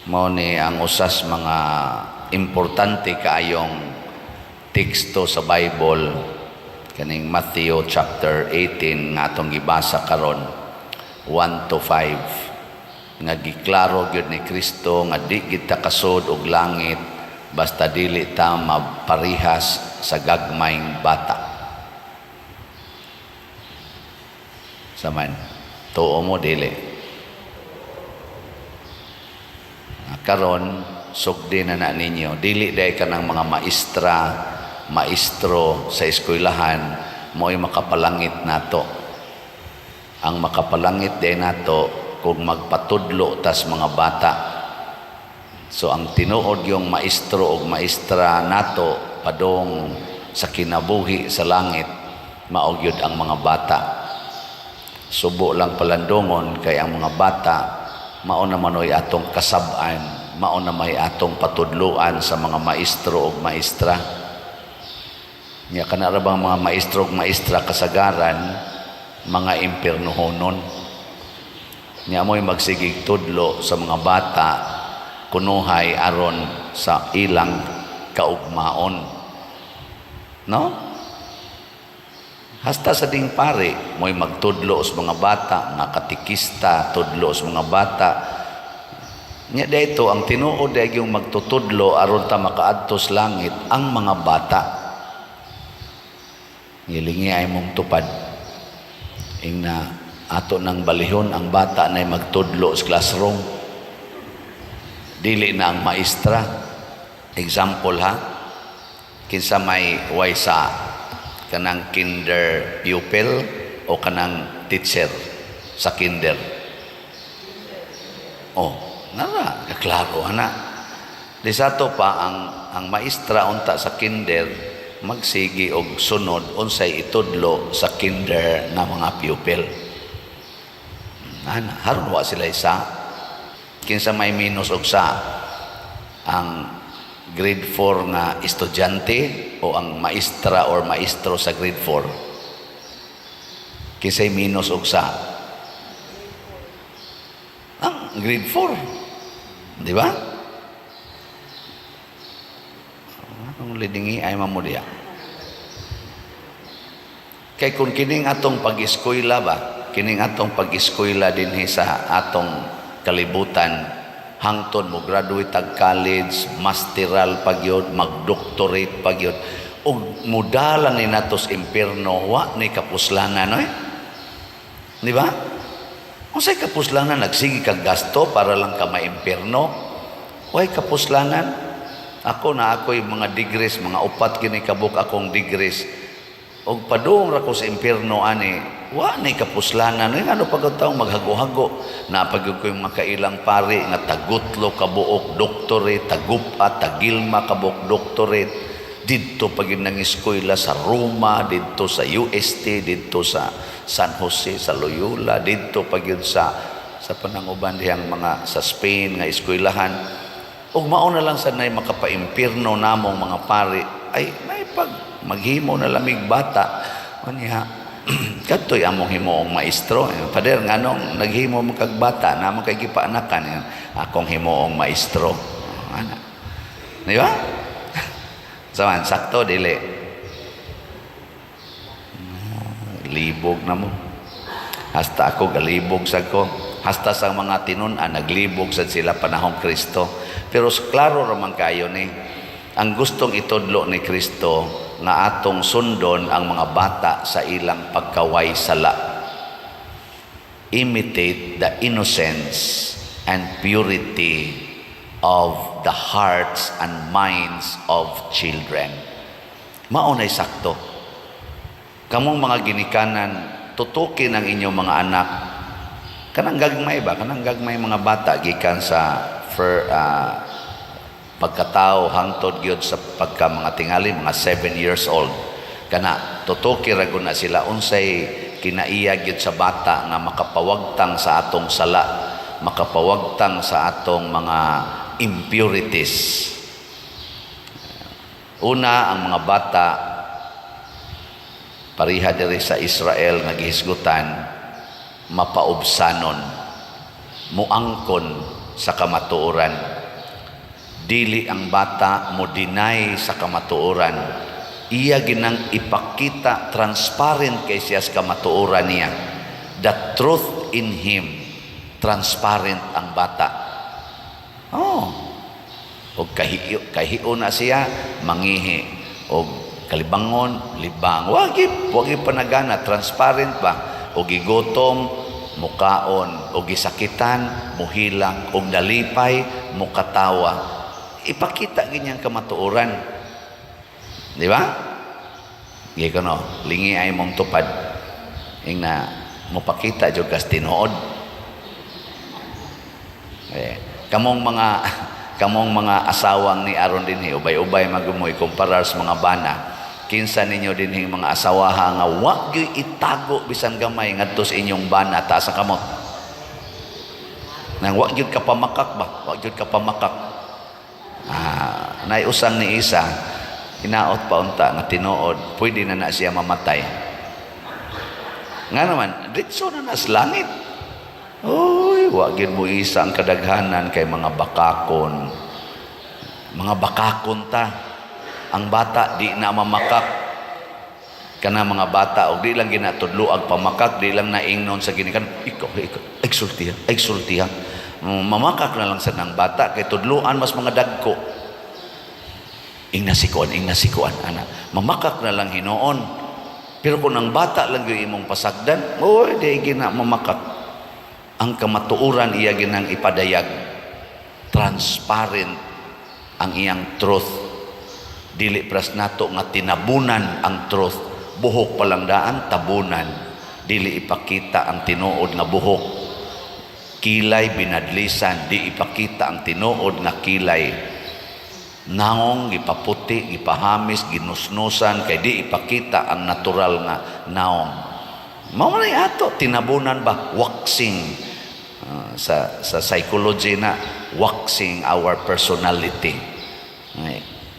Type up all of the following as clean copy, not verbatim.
Mao ni ang usas mga importante kaayong teksto sa Bible kaning Matthew chapter 18 nga atong gibasa karon 1 to 5 nga giklaro gyud ni Kristo nga di kita kasud og langit basta dili ta maparihas sa gagmayng bata. Saman tuo mo dili. Karon sugdi na ninyo dili day ka ng mga maestro sa eskwelahan mo'y makapalangit nato. Ang makapalangit day nato kung magpatudlo tas mga bata. So ang tinuod yung maestro o maestra nato padong sa kinabuhi sa langit maugyod ang mga bata. Subo lang palandongon kay ang mga bata mao na manoy atong kasab-an, mao na may atong patudluan sa mga maestro o maestra. Nya kana ra bang mga maestro o maestra kasagaran mga impiernohonon. Nya mo'y magsigig tudlo sa mga bata kunuhay aron sa ilang kaugmaon. No? Hasta sa ding pare, mo'y magtudlo sa mga bata, nga katikista, tudlo sa mga bata. Nya dito, ang tinuod ay yung magtutudlo aron ta makaadto sa langit, ang mga bata. Ngilingi ay mong tupad. Ing na ato ng balihon, ang bata na magtudlo sa classroom. Dili na ang maestra. Example ha, kinsa may waysa kanang kinder pupil o kanang teacher sa kinder. Oh, nara, klaro na. Di sato pa ang maestra unta sa kinder magsigi og sunod unsay itudlo sa kinder na mga pupil. Ana, haron wa sila isa. Kinsa may minus og sa ang grade 4 nga estudyante o ang maestra or maestro sa grade 4. Kinsay minus og sa ang grade 4. Di ba? Ang lidingi ay mamudiya. Kay kung kining atong pag-eskwela ba, kining atong pag-eskwela dinhi sa atong kalibutan, hangtod mo graduate tag college, masteral pagyod, mag-doctorate pagyod, ug mudalan ni natos impierno wa ni kapuslanan oy. Di ba? Unsay kapuslanan nagsigi kag gasto para lang ka maimpierno? Way kapuslanan. Ako'y mga degrees, mga upat kini kabuk akong degrees. Og padung ra ko sa impierno ani, wa ni kapuslanan. Ano pagkataong maghago-hago na pagyud ko yung makailang pari nga tagutlo kabuok doctorate, tagupa, tagilma kabuok doctorate. Didto pagyud nang eskwela sa Roma, didto sa UST, didto sa San Jose, sa Loyola, didto pagyud sa pananguban dihang mga sa Spain nga eskwelahan. O mao na lang sa nay makapaimpirno namong mga pari ay may pag maghimo na lamig bata unya kadtoy among himoong maestro. Pader nganong naghimo mo kag bata namang kay gipaanakan akong himoong maestro ana. Di ba? Saman sakto dili libog na mo. Hasta ako galibog sad ko. Hasta sa mga tinun-an naglibog sad sila panahong Kristo. Pero klaro raman kayo ni ang gustong itudlo ni Kristo nga atong sundon ang mga bata sa ilang pagkaway sala. Imitate the innocence and purity of the hearts and minds of children. Maunay sakto. Kamong mga ginikanan, tutukin ang inyong mga anak. Kanang gagmay ba? Kanang gagmay mga bata gikan sa pagkatao hangtod gyud sa pagka mga tingali mga 7 years old. Kana tutuki ra gud na sila unsay kinaiya gyud sa bata nga makapawagtang sa atong sala, makapawagtang sa atong mga impurities. Una, ang mga bata pariha diri sa Israel nga gihisgutan mapaubsanon, muangkon sa kamatuoran. Dili ang bata mo deny sa kamatuoran. Iya ginang ipakita transparent kay siya sa kamatuoran niya. The truth in him, transparent ang bata. Oh. O kahiyo na siya, mangihi. O kalibangon, libang. Wagi panagana, transparent ba? O gigotom, mukaon. O gisakitan, muhilang. O dalipay, mukatawa. Ipakita ganyang kamatuoran. Di ba? Gaya no, lingi ay mong tupad. Yung na, mupakita dyan kas tinuod. Kamong mga asawang ni Aron din, ubay-ubay magumoy, kumparar sa mga bana. Kinsa ninyo din yung mga asawaha nga, wag yung itago bisan gamay ngadto sa inyong bana, taas ang kamot. Nang wag yun kapamakak ba? Wag yun kapamakak. Naiusang ni isa, hinaot pa unta nga tinuod, pwede na siya mamatay. Nga naman, ditso na nas langit. Uy, wagin mo isa ang kadaghanan kay mga bakakon. Mga bakakon ta. Ang bata di na mamakak. Kana mga bata, o di lang ginatudluag pamakak, di lang naingnon sa ginikan. Ikaw, exultiha. Mamakak na lang sa ng bata kay tudluan mas mga dagko. Ing nasikuan anak. Mamakak na lang hinoon. Pero kung ang bata lang yung imong pasagdan, di gina mamakak. Ang kamatuuran iya ginang ipadayag. Transparent ang iyang truth. Dili pras nato nga tinabunan ang truth. Buhok palang daan, tabunan. Dili ipakita ang tinuod nga buhok. Kilay binadlisan, di ipakita ang tinuod nga kilay. Naong gipaputi, gipahamis, ginusnusan, kay di ipakita ang natural nga naong. Mao man ato tinabunan ba, waxing. Sa psychology na, waxing our personality.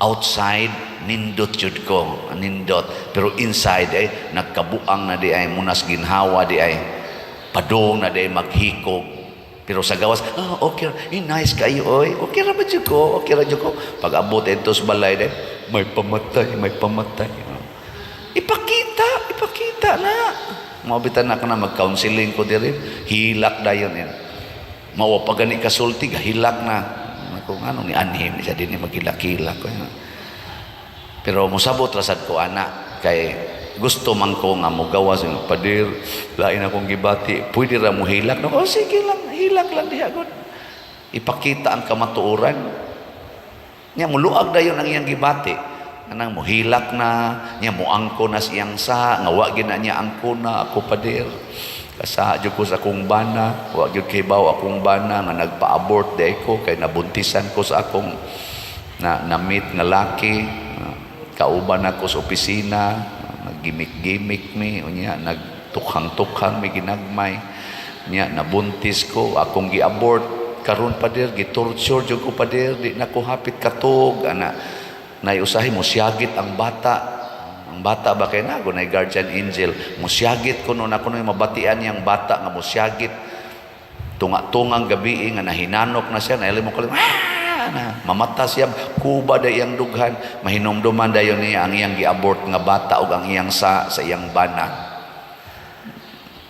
Outside nindot jud ko, nindot, pero inside nagkabuang na di ay munas ginhawa di ay padong na di ay maghikog. Pero sa gawas, okay, nice kayo, oy. Okay ra ba dyan ko? Okay ra dyan ko. Pag abot ito sa balay, may pamatay. Ipakita na. Mabitan na ka na mag-counseling ko din. Hilak na yun. Mawa pag gani kasulti, hilak na. Kung ano, ni anhim, siya din maghilak-hilak. Pero musabot rasad ko, anak, kay gusto man ko nga mo gawas, padir, lain akong gibati, pwede ra mo hilak. No, sige lang. Hilak lang diha god. Ipakita ang kamatuoran. Nya muluag dayon ang iyang gibati. Anang mo hilak na, nya mo angko na siyang sa, nga wa gid na niya angko na ako pader. Kasa jud ko sa akong bana, wa gyud kay baw akong bana nga nagpa-abort day ko kay nabuntisan ko sa akong na-meet nga laki. Kauban ako sa opisina, naggimik-gimik mi, unya nagtukhang-tukhang mi ginagmay. Nya nabuntis ko, akong gi-abort karon pader, gi-torture jud ko pader, di na ko hapit katog ana. Naiusahi mo siyagit ang bata. Ang bata ba kay na gunay guardian angel, mo siyagit ko no ako no mabatian yang bata nga mo siyagit. Tunga-tungang gabi nga nahinanok na siya, naili mo kalim, na mamata siya, kuba day iyang dughan, mahinomduman dayon niya ang iyang gi-abort nga bata ug ang iyang sa iyang bana.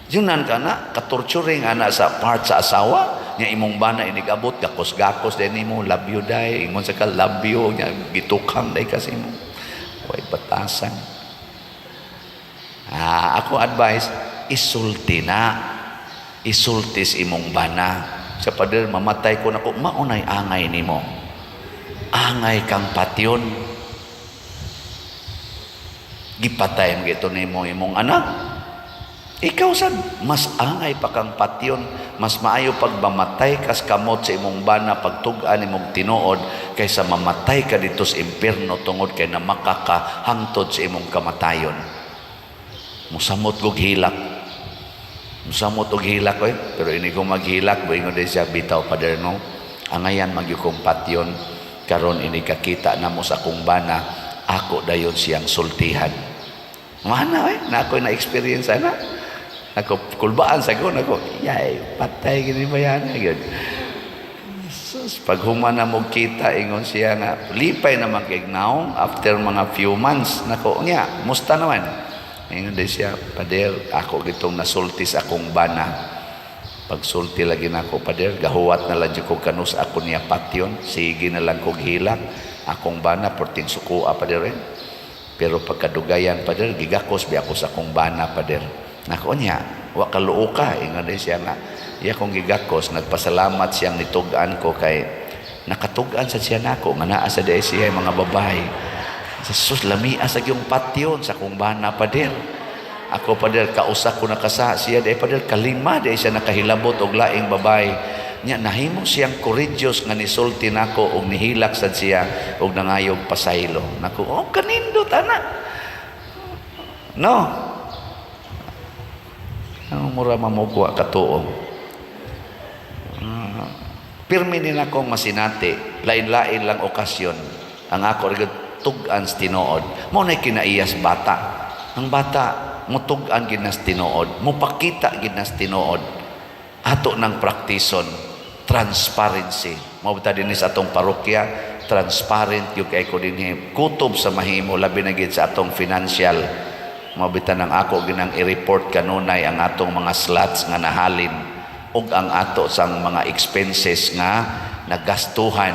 Yunan ka na, katorturing ana sa part sa asawa, niya imong bana inigabot, gakos-gakos din mo, love you day, ingon sa ka, love you, niya gitukhang day kasi mo. Huwag batasan. Ako advice, isulti na. Isultis imong bana. Sa pader, mamatay ko na ko, maunay angay ni mo. Angay kang patyon. Gipatay mo gito ni mo imong anak. Ikaw sad, mas angay pa kang patyon, mas maayo pag mamatay kas kamot sa imong bana pagtugan imong tinuod kaysa mamatay ka dito sa impierno tungod kay na makakahangtod sa imong kamatayon. Musamot og hilak. Musamot og hilak pero ini ko maghilak boingon din siya bitaw pader no. Angayan magyukong patyon karon ini kakita namo sa akong bana, ako dayon siyang sultihan. Mana na ako na experience ana. Ako kulbaan sa gon ako, yay, patay gini ba yan? Sus, pag humana mo kita, ingon siya nga, lipay naman kay naong after mga few months. Nako niya, musta naman? Ingon din siya, Pader, ako gitong nasultis akong bana. Pag sulti lagi na ako, Pader, gahuwat na lang ko kanus ako niya patyon. Sige na lang kong hilak. Akong bana, portin sukua, Pader. Pero pagkadugayan, Pader, gigakos bi ako sa akong bana, Pader. Nako niya, wa kaluo ka. Ingon din siya nga, iya kong gigakos, nagpasalamat siyang nitugaan ko kay nakatugaan sa siya nako, nga naa sa day siya mga babae. Sa sus, lamia sa yung patyon sa akong bana, Pader. Ako, Pader, kausa ko nakasa siya, day, Pader, kalima, day siya nakahilabot og laing babae. Nya, nahimo siyang courageous nga nisulti nako og nihilak sad siya og nangayog pasaylo. Nako, oh, kanindot, anak. No? Ang mura mamugwa katuo. Pirmi din akong masinati, lain-lain lang okasyon. Ang ako rin tugan sa tinuod. Mo na kinaiyas bata. Ang bata, mutugan ginas tinuod, mupakita ginas tinuod, ato ng praktison, transparency. Mabita din sa atong parokya, transparent yung kay ko din kutob sa mahimo, labi na gid sa atong financial. Mabita ng ako ginang i-report kanunay ang atong mga slots nga nahalin ug ang ato sang mga expenses nga nagastuhan.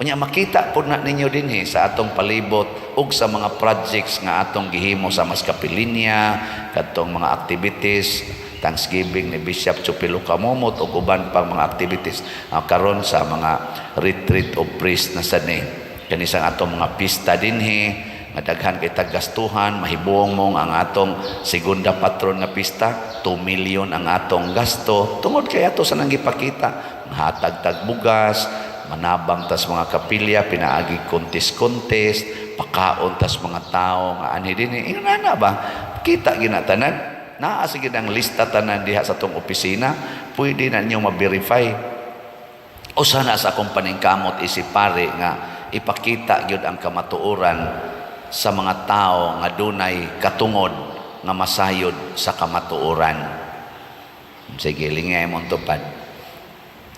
Kunya makita po na ninyo din sa atong palibot ug sa mga projects nga atong gihimo sa Maskapilinya, katong mga activities, Thanksgiving ni Bishop Chupilo Kamomot ug uban pang mga activities karon sa mga retreat of priest na sani. Kani sa atong mga pista dinhi nga daghan kay tagastuhan, mahibuong mong ang atong segunda patron nga pista, 2 million ang atong gasto tungod kay ato sa nang gipakita, hatag tag bugas, manabang tas mga kapilya, pinaagi contest, pakaon tas mga tao nga ani dinhi. Inana ba? Kita ginatanan. Naa sige ang lista tanan diha sa tong opisina, pwede na niyo ma-verify. O sana sa akong paningkamot isipare nga ipakita gyud ang kamatuoran sa mga tao nga dunay katungod nga masayod sa kamatuoran. Sige, lingay mo tupad.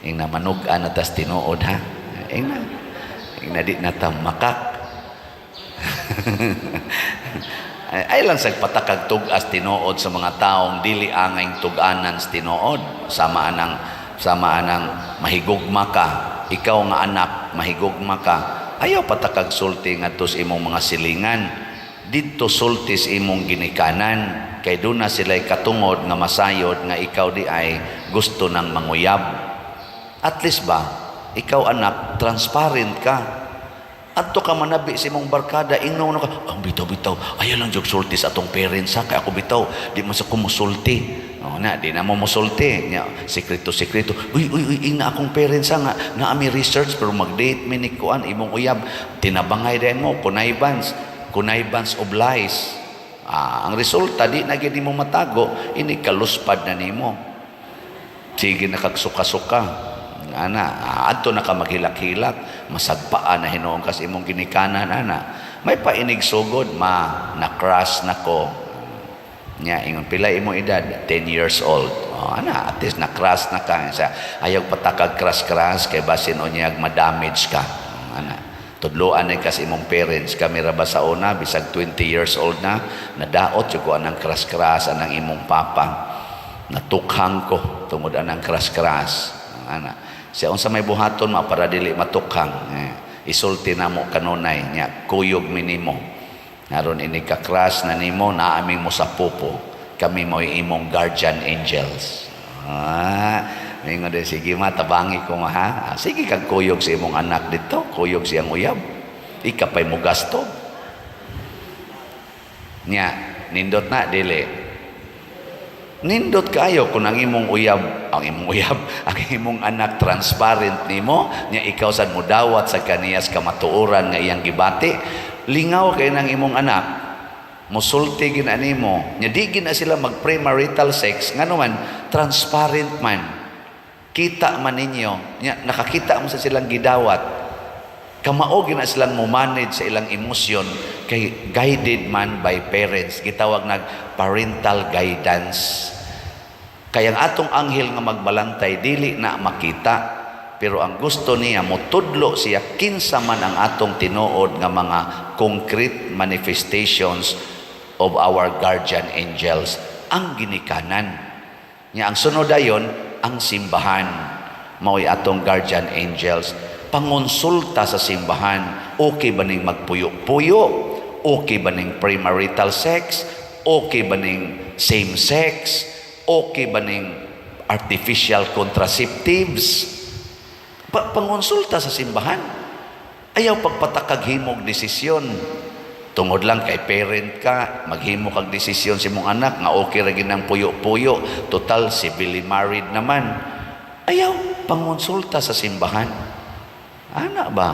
Ing na manugan na tas tinuod ha. Ing na di na tamakak. Ay lang sa patakag tugas tinuod sa mga taong dili angay tuganan sa tinuod. Sama anang mahigugma ka. Ikaw nga anak, mahigugma ka. Ayaw patakag sulti nga tos imong mga silingan. Dito sultis imong ginikanan. Kay doon na sila'y katungod nga masayod nga ikaw di ay gusto ng manguyab. At least ba, ikaw anak, transparent ka. Adto ka manabi sa imong barkada, ingnaw ka, ang bitaw-bitaw, ayaw lang jog sulti sa atong parents ha, kaya ako bitaw, di man sa kumusulti. O na, di na mo musulti. Sekreto-sekreto. Uy, ina akong parents ha nga, na ami research, pero mag-date, minikuan, imong uyab, tinabangay din mo, connivance of lies. Ang resulta, di na gini mo matago, ini kaluspad na nimo. Sige na kagsuka-suka. Adto na ka maghilak-hilak, masagpaan na hinuong kas imong ginikanan, may painig sugod, na-crush na ko. Ingon, pila imong edad? 10 years old. At least na-crush na ka. Ayaw patakag crush-crush, kay basin o niyag ma-damage ka. Tudloan ay kas imong parents, kami raba sa una, bisag 20 years old na, nadaot yung ko anang crush-crush, anang imong papa. Natukhang ko, tungod anang crush-crush. Siya unsa may buhaton para dili matukhang, isulti na mo kanunay nya kuyog minimo naron ini ka crush na nimo naaming mo sa pupo, kami mo imong guardian angels. Mingon din, sige matabangi ko ha, sige kag kuyog sa imong anak dito, kuyog siyang uyab, ikapay mo gasto nya nindot na dili. Nindot kayo kung ang imong anak transparent nimo, nya ikaw sad mo dawat sa kaniyas kamatuoran nga iyang gibati, lingaw kay nang imong anak, musulti gina nimo, nya di gina sila mag premarital sex, ngano man transparent man, kita man ninyo, nya nakakita mo sa silang gidawat, kamao gina silang mo manage sa ilang emosyon, kay guided man by parents, gitawag nag parental guidance. Kaya ang atong anghel nga magbalantay dili na makita, pero ang gusto niya motudlo siya kinsa man ang atong tinuod nga mga concrete manifestations of our guardian angels ang ginikanan niya. Ang sunod ayon ang simbahan, mao'y atong guardian angels. Pangonsulta sa simbahan, okay ba ning magpuyo-puyo, okay ba ning premarital sex, okay ba ning same sex, okay ba ning artificial contraceptives. Pangonsulta sa simbahan. Ayaw pagpatakag himog desisyon. Tungod lang kay parent ka, maghimo kag desisyon si mong anak nga okay ra ginang puyo-puyo, total civilly married naman. Ayaw pangonsulta sa simbahan. Ana ba?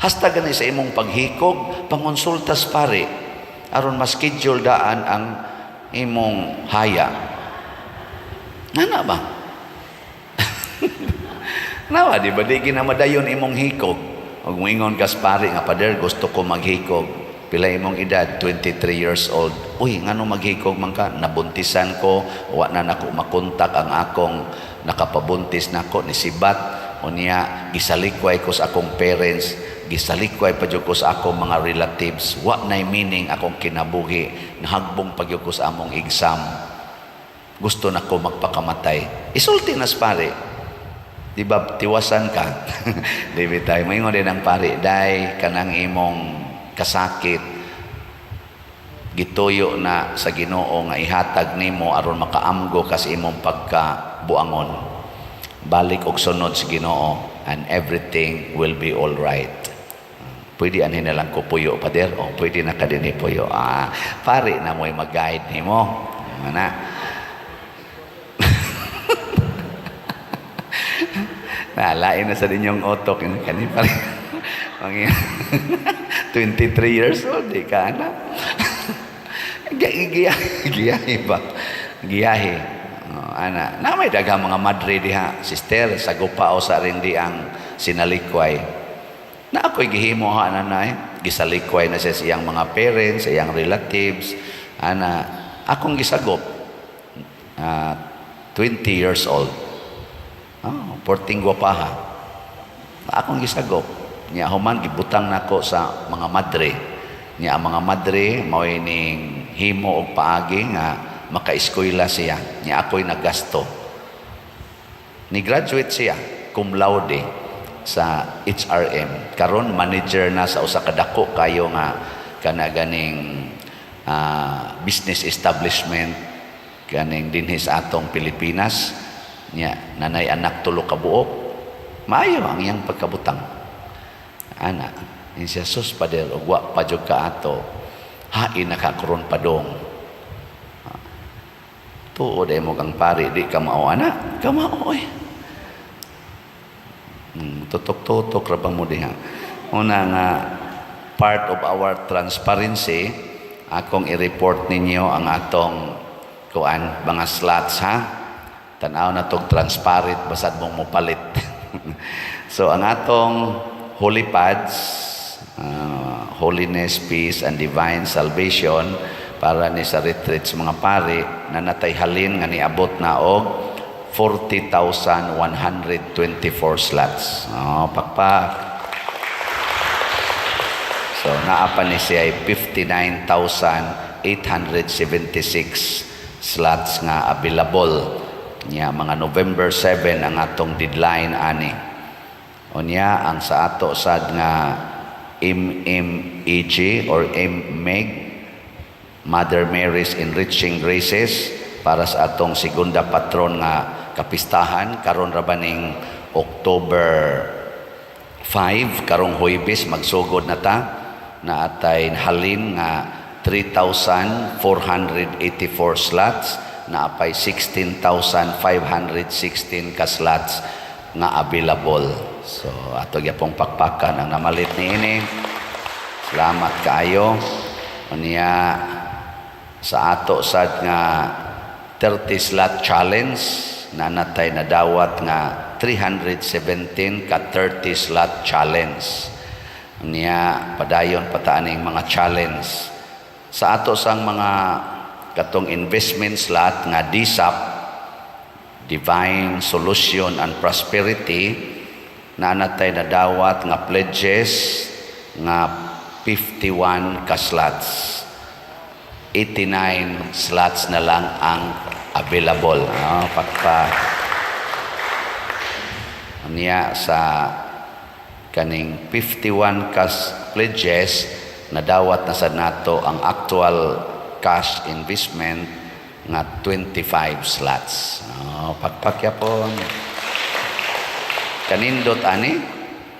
Hasta gani sa imong paghikog, pangonsultas pare aron ma-schedule daan ang imong haya. Ana ba? Nawa di ba di ginamadayon imong hikog? Ug moingon kas pare nga, Pader, gusto ko maghikog. Pila imong edad? 23 years old. Uy, ngano maghikog man ka? Nabuntisan ko, wa na nako makontak ang akong nakapabuntis nako ni sibat. Unya gisalikway ko sa akong parents, gisalikway pa jud ko sa akong mga relatives. Wa nay meaning akong kinabuhi, nahagbong pagyud ko sa among exam. Gusto nako magpakamatay. Isulti nas pare. Di ba tiwasan ka? Di ba tayo? Mayroon din ang pare, day kanang imong kasakit gituyo na sa Ginoo nga ihatag nimo aron makaamgo ka sa imong pagkabuangon. Balik og sunod sa Ginoo and everything will be all right. Pwede anhin na lang ko puyo, Pader? O pwede na ka din puyo. Pare na mo'y mag-guide nimo. Mana? Lain na sa dinyong otok. Kani pare. 23 years old, di ka anak. Giyahe ba? Giyahe. Ana, na may daghang mga madre diha, sister, sa gupao sa rin di ang sinalikway. Na ako'y gihimo ha, nanay. Gisalikway na siya siyang mga parents, siyang relatives. Ana, akong gisagop. 20 years old. 14 gwapaha. Akong gisagop. Nya human gibutang nako sa mga madre. Nya ang mga madre mao'y ning himo og paagi nga maka-eskwela siya. Nya ako'y naggasto. Ni graduate siya cum laude sa HRM. Karon manager na sa usa ka dako kayo nga kana ganing business establishment ganing dinhi sa atong Pilipinas. Nya nanay anak tulo ka buok. Maayo ang iyang pagkabutang. Ana, in siya, sus, Pader, ugwa pa jud ka ato, hain nakakaroon pa dong. Tuod ay mo kang pare, di ka mao, anak, ka mao, eh. Tutok-tutok rabang mo diha. Una nga, part of our transparency, akong i-report ninyo ang atong kuan, mga slots, ha? Tanaw na tong transparent, basad mong mupalit. So, ang atong Holy Pads, Holiness, Peace, and Divine Salvation para ni sa retreat sa mga pari na natay halin nga niabot na og 40,124 slots. Pakpak. So, naapa ni siya ay 59,876 slots nga available. Nya mga November 7 ang atong deadline ani. Unya ang sa ato sad nga MMEG or MEG, Mother Mary's Enriching Graces, para sa atong segunda patron nga kapistahan karon ra baning October 5 karong Huwebes magsugod na ta na atay halin nga 3,484 slots na apay 16,516 ka slots nga available. So, ato gyapong pakpakan ang namalit ni ini. Salamat kaayo. Unya sa ato sad nga 30 slot challenge na natay nadawat nga 317 ka 30 slot challenge. Unya padayon pataaning mga challenge. Sa ato sang mga katong investment slot nga DSAP, Divine Solution and Prosperity, na natay na dawat nga pledges nga 51 ka slots. 89 slots na lang ang available. Niya sa kaning 51 kas pledges na dawat na sa nato ang actual cash investment nga 25 slots. Pagpakyapon. Kanindot ani